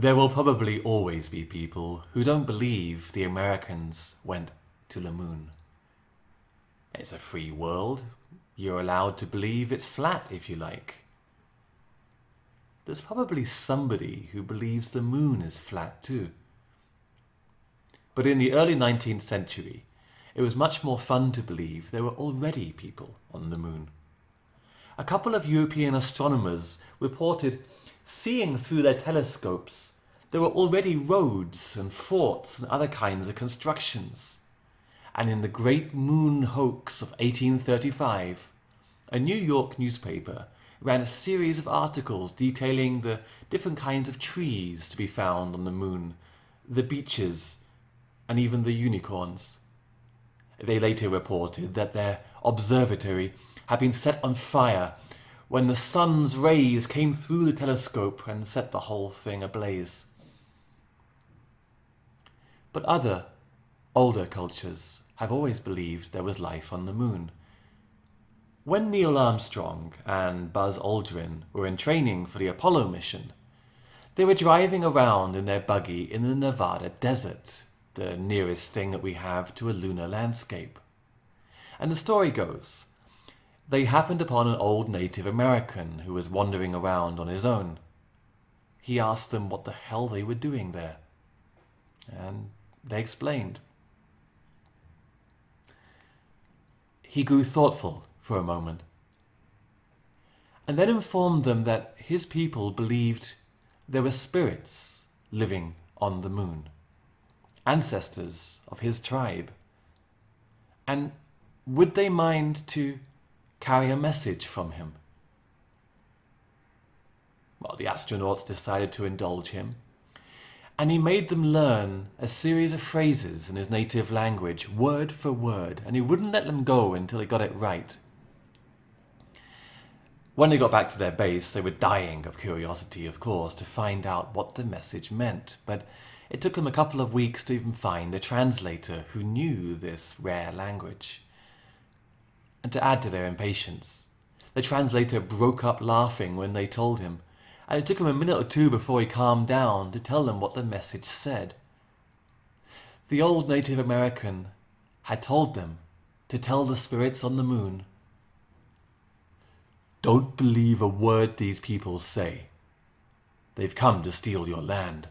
There will probably always be people who don't believe the Americans went to the moon. It's a free world. You're allowed to believe it's flat if you like. There's probably somebody who believes the moon is flat too. But in the early 19th century, it was much more fun to believe there were already people on the moon. A couple of European astronomers reported seeing through their telescopes there were already roads and forts and other kinds of constructions. And in the Great Moon Hoax of 1835, a New York newspaper ran a series of articles detailing the different kinds of trees to be found on the moon, the beaches, and even the unicorns. They later reported that their observatory had been set on fire when the sun's rays came through the telescope and set the whole thing ablaze. But other, older cultures have always believed there was life on the moon. When Neil Armstrong and Buzz Aldrin were in training for the Apollo mission, they were driving around in their buggy in the Nevada desert, the nearest thing that we have to a lunar landscape. And the story goes, they happened upon an old Native American who was wandering around on his own. He asked them what the hell they were doing there. And they explained. He grew thoughtful for a moment, and then informed them that his people believed there were spirits living on the moon, ancestors of his tribe, and would they mind to carry a message from him? Well, the astronauts decided to indulge him, and he made them learn a series of phrases in his native language, word for word, and he wouldn't let them go until he got it right. When they got back to their base, they were dying of curiosity, of course, to find out what the message meant, but it took them a couple of weeks to even find a translator who knew this rare language. And to add to their impatience, the translator broke up laughing when they told him, and it took him a minute or two before he calmed down to tell them what the message said. The old Native American had told them to tell the spirits on the moon, "Don't believe a word these people say. They've come to steal your land."